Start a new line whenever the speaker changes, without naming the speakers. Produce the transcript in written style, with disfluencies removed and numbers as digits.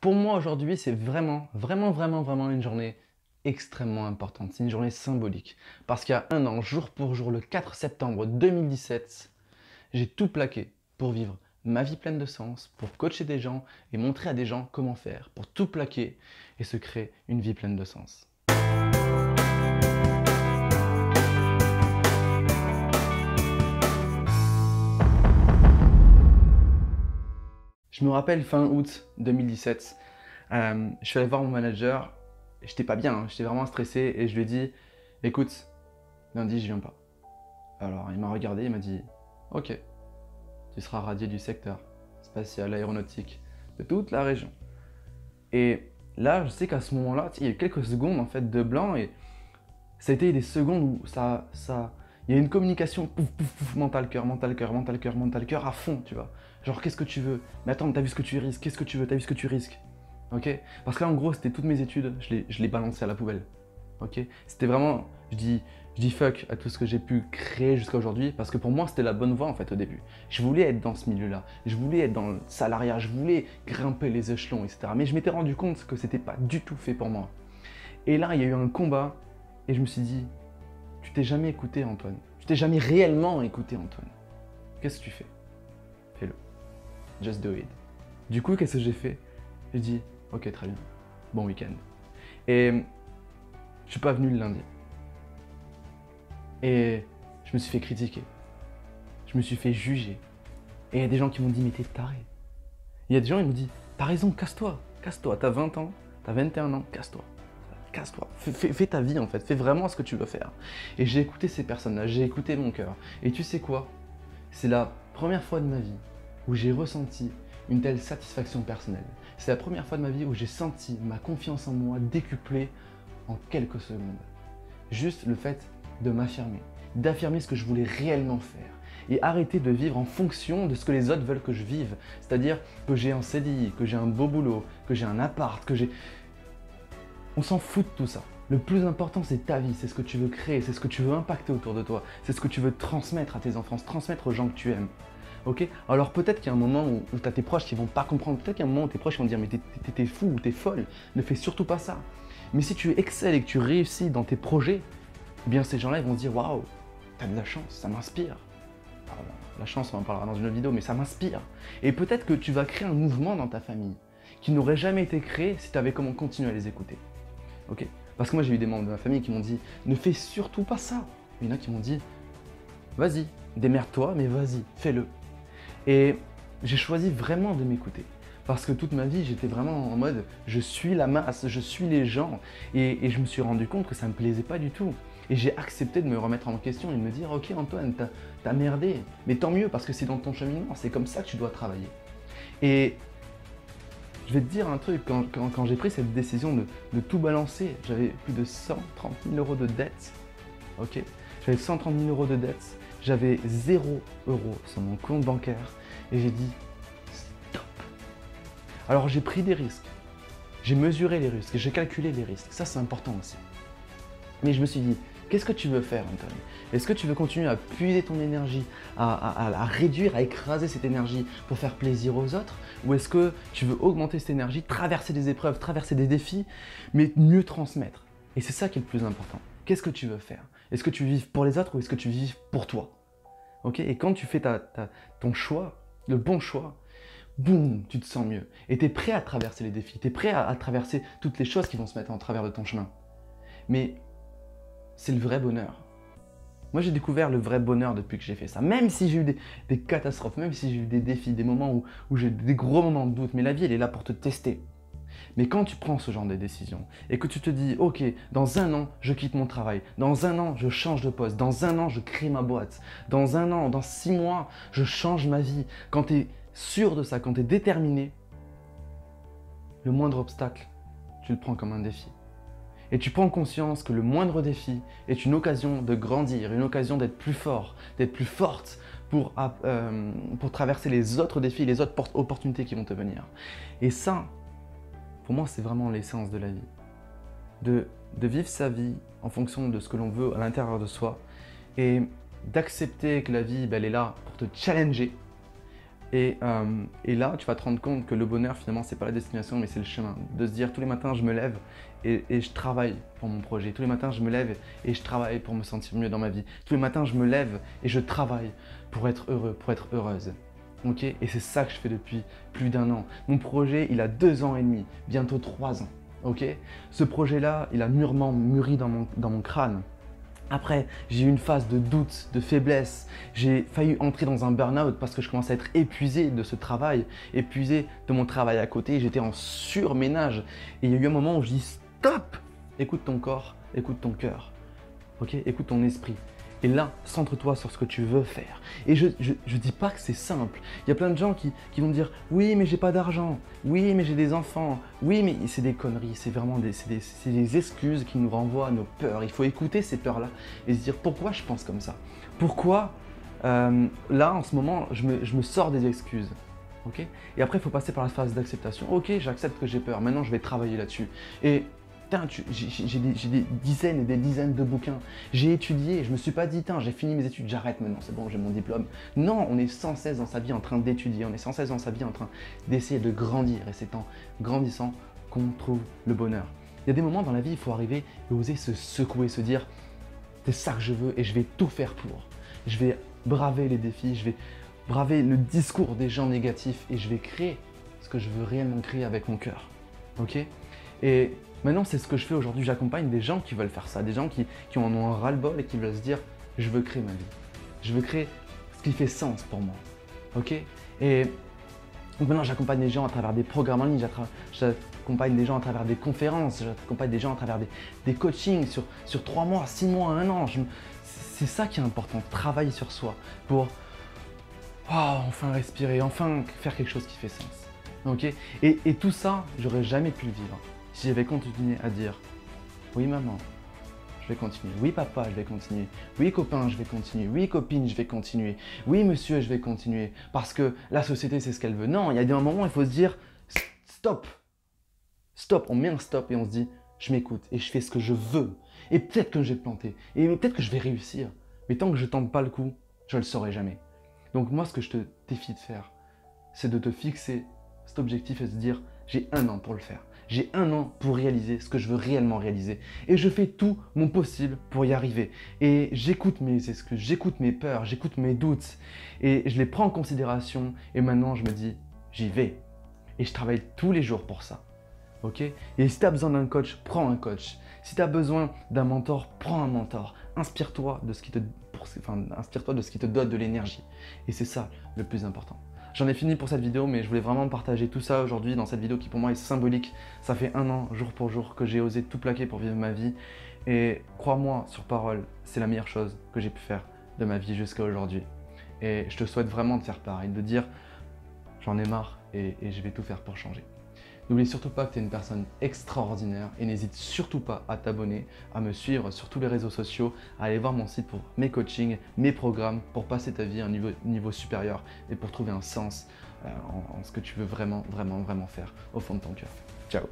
Pour moi aujourd'hui, c'est vraiment une journée extrêmement importante. C'est une journée symbolique. Parce qu'il y a un an, jour pour jour, le 4 septembre 2017, j'ai tout plaqué pour vivre ma vie pleine de sens, pour coacher des gens et montrer à des gens comment faire, pour tout plaquer et se créer une vie pleine de sens. Je me rappelle fin août 2017, je suis allé voir mon manager, j'étais pas bien, hein, j'étais vraiment stressé et je lui ai dit « Écoute, lundi je viens pas ». Alors il m'a regardé, il m'a dit « Ok, tu seras radié du secteur spatial aéronautique de toute la région ». Et là, je sais qu'à ce moment-là, il y a eu quelques secondes en fait de blanc et ça a été des secondes où il y a une communication pouf, pouf, pouf, mental, cœur, mental, cœur, mental, cœur, mental, cœur à fond, tu vois. Genre, qu'est-ce que tu veux? Mais attends, t'as vu ce que tu risques? Qu'est-ce que tu veux? T'as vu ce que tu risques? Ok? Parce que là, en gros, c'était toutes mes études, je les balancé à la poubelle. Ok? C'était vraiment, je dis fuck à tout ce que j'ai pu créer jusqu'à aujourd'hui, parce que pour moi, c'était la bonne voie en fait au début. Je voulais être dans ce milieu-là, je voulais être dans le salariat, je voulais grimper les échelons, etc. Mais je m'étais rendu compte que c'était pas du tout fait pour moi. Et là, il y a eu un combat, et je me suis dit, tu t'es jamais écouté, Antoine. Tu t'es jamais réellement écouté, Antoine. Qu'est-ce que tu fais? Fais-le. Just do it. Du coup, qu'est-ce que j'ai fait? J'ai dit, ok, très bien. Bon week-end. Et je suis pas venu le lundi. Et je me suis fait critiquer. Je me suis fait juger. Et il y a des gens qui m'ont dit, mais t'es taré. Il y a des gens qui m'ont dit, t'as raison, casse-toi. Casse-toi. T'as 20 ans, t'as 21 ans, casse-toi. Casse-toi, fais ta vie en fait, fais vraiment ce que tu veux faire. Et j'ai écouté ces personnes-là, j'ai écouté mon cœur. Et tu sais quoi? C'est la première fois de ma vie où j'ai ressenti une telle satisfaction personnelle. C'est la première fois de ma vie où j'ai senti ma confiance en moi décuplée en quelques secondes. Juste le fait de m'affirmer, d'affirmer ce que je voulais réellement faire. Et arrêter de vivre en fonction de ce que les autres veulent que je vive. C'est-à-dire que j'ai un CDI, que j'ai un beau boulot, que j'ai un appart, que j'ai... On s'en fout de tout ça. Le plus important, c'est ta vie, c'est ce que tu veux créer, c'est ce que tu veux impacter autour de toi, c'est ce que tu veux transmettre à tes enfants, transmettre aux gens que tu aimes. Ok? Alors peut-être qu'il y a un moment où tu as tes proches qui vont pas comprendre, peut-être qu'il y a un moment où tes proches vont dire mais t'es fou ou t'es folle, ne fais surtout pas ça. Mais si tu excelles et que tu réussis dans tes projets, eh bien ces gens-là ils vont se dire waouh, t'as de la chance, ça m'inspire. Alors, la chance, on en parlera dans une autre vidéo, mais ça m'inspire. Et peut-être que tu vas créer un mouvement dans ta famille qui n'aurait jamais été créé si tu avais comment continuer à les écouter. Ok? Parce que moi j'ai eu des membres de ma famille qui m'ont dit ne fais surtout pas ça. Il y en a qui m'ont dit vas-y, démerde-toi, mais vas-y, fais-le. Et j'ai choisi vraiment de m'écouter. Parce que toute ma vie j'étais vraiment en mode je suis la masse, je suis les gens. Et je me suis rendu compte que ça ne me plaisait pas du tout. Et j'ai accepté de me remettre en question et de me dire ok Antoine, t'as merdé. Mais tant mieux parce que c'est dans ton cheminement, c'est comme ça que tu dois travailler. Et je vais te dire un truc, quand j'ai pris cette décision de tout balancer, j'avais plus de 130 000 euros de dettes, ok? J'avais 130 000 euros de dettes, j'avais 0 euros sur mon compte bancaire et j'ai dit stop. Alors j'ai pris des risques, j'ai mesuré les risques, j'ai calculé les risques, ça c'est important aussi. Mais je me suis dit, qu'est-ce que tu veux faire, Antoine? Est-ce que tu veux continuer à puiser ton énergie, à réduire, à écraser cette énergie pour faire plaisir aux autres? Ou est-ce que tu veux augmenter cette énergie, traverser des épreuves, traverser des défis, mais mieux transmettre? Et c'est ça qui est le plus important. Qu'est-ce que tu veux faire? Est-ce que tu vives pour les autres ou est-ce que tu vives pour toi? Ok? Et quand tu fais ton choix, le bon choix, boum, tu te sens mieux. Et tu es prêt à traverser les défis, tu es prêt à traverser toutes les choses qui vont se mettre en travers de ton chemin. Mais c'est le vrai bonheur. Moi, j'ai découvert le vrai bonheur depuis que j'ai fait ça. Même si j'ai eu des catastrophes, même si j'ai eu des défis, des moments où j'ai eu des gros moments de doute, mais la vie, elle est là pour te tester. Mais quand tu prends ce genre de décision et que tu te dis, ok, dans un an, je quitte mon travail, dans un an, je change de poste, dans un an, je crée ma boîte, dans un an, dans 6 mois, je change ma vie. Quand tu es sûr de ça, quand tu es déterminé, le moindre obstacle, tu le prends comme un défi. Et tu prends conscience que le moindre défi est une occasion de grandir, une occasion d'être plus fort, d'être plus forte pour traverser les autres défis, les autres opportunités qui vont te venir. Et ça, pour moi, c'est vraiment l'essence de la vie. De vivre sa vie en fonction de ce que l'on veut à l'intérieur de soi et d'accepter que la vie, elle est là pour te challenger, Et là, tu vas te rendre compte que le bonheur, finalement, c'est pas la destination, mais c'est le chemin. De se dire, tous les matins, je me lève et je travaille pour mon projet. Tous les matins, je me lève et je travaille pour me sentir mieux dans ma vie. Tous les matins, je me lève et je travaille pour être heureux, pour être heureuse. Ok? Et c'est ça que je fais depuis plus d'1 an. Mon projet, il a 2 ans et demi, bientôt 3 ans. Ok? Ce projet-là, il a mûrement mûri dans mon crâne. Après, j'ai eu une phase de doute, de faiblesse. J'ai failli entrer dans un burn-out parce que je commençais à être épuisé de ce travail, épuisé de mon travail à côté. J'étais en surménage. Et il y a eu un moment où je dis stop! Écoute ton corps, écoute ton cœur, ok? Écoute ton esprit. Et là, centre-toi sur ce que tu veux faire. Et je dis pas que c'est simple. Il y a plein de gens qui vont dire « Oui, mais j'ai pas d'argent. Oui, mais j'ai des enfants. Oui, mais… » C'est des conneries. C'est vraiment des excuses qui nous renvoient à nos peurs. Il faut écouter ces peurs-là et se dire « Pourquoi je pense comme ça? Pourquoi là, en ce moment, je me sors des excuses ?» Okay? Et après, il faut passer par la phase d'acceptation. Ok, j'accepte que j'ai peur. Maintenant, je vais travailler là-dessus. Et j'ai des dizaines et des dizaines de bouquins. J'ai étudié, je me suis pas dit, j'ai fini mes études, j'arrête maintenant, c'est bon, j'ai mon diplôme. Non, on est sans cesse dans sa vie en train d'étudier, on est sans cesse dans sa vie en train d'essayer de grandir. Et c'est en grandissant qu'on trouve le bonheur. Il y a des moments dans la vie, il faut arriver et oser se secouer, se dire, c'est ça que je veux et je vais tout faire pour. Je vais braver les défis, je vais braver le discours des gens négatifs et je vais créer ce que je veux réellement créer avec mon cœur. Ok? Et maintenant, c'est ce que je fais aujourd'hui. J'accompagne des gens qui veulent faire ça, des gens qui en ont un ras-le-bol et qui veulent se dire « je veux créer ma vie, je veux créer ce qui fait sens pour moi ». Ok? Et donc maintenant, j'accompagne des gens à travers des programmes en ligne, j'accompagne des gens à travers des conférences, j'accompagne des gens à travers des coachings sur 3 mois, 6 mois, 1 an. C'est ça qui est important, travailler sur soi pour enfin respirer, enfin faire quelque chose qui fait sens. Ok? Et tout ça, j'aurais jamais pu le vivre si j'avais continué à dire « Oui maman, je vais continuer. Oui papa, je vais continuer. Oui copain, je vais continuer. Oui copine, je vais continuer. Oui monsieur, je vais continuer. Parce que la société, c'est ce qu'elle veut. » Non, il y a des moments où il faut se dire « Stop ! Stop !» On met un stop et on se dit « Je m'écoute et je fais ce que je veux. Et peut-être que je vais planter. Et peut-être que je vais réussir. Mais tant que je tente pas le coup, je le saurai jamais. » Donc moi, ce que je te défie de faire, c'est de te fixer cet objectif et se dire « J'ai 1 an pour le faire. J'ai 1 an pour réaliser ce que je veux réellement réaliser. Et je fais tout mon possible pour y arriver. Et j'écoute mes excuses, j'écoute mes peurs, j'écoute mes doutes. Et je les prends en considération. Et maintenant, je me dis « J'y vais. » Et je travaille tous les jours pour ça. Ok? Et si tu as besoin d'un coach, prends un coach. Si tu as besoin d'un mentor, prends un mentor. Inspire-toi de ce qui te donne de l'énergie. Et c'est ça le plus important. J'en ai fini pour cette vidéo, mais je voulais vraiment partager tout ça aujourd'hui dans cette vidéo qui pour moi est symbolique. Ça fait 1 an, jour pour jour, que j'ai osé tout plaquer pour vivre ma vie. Et crois-moi, sur parole, c'est la meilleure chose que j'ai pu faire de ma vie jusqu'à aujourd'hui. Et je te souhaite vraiment de faire pareil, de dire j'en ai marre et je vais tout faire pour changer. N'oublie surtout pas que tu es une personne extraordinaire et n'hésite surtout pas à t'abonner, à me suivre sur tous les réseaux sociaux, à aller voir mon site pour mes coachings, mes programmes, pour passer ta vie à un niveau supérieur et pour trouver un sens en ce que tu veux vraiment faire au fond de ton cœur. Ciao!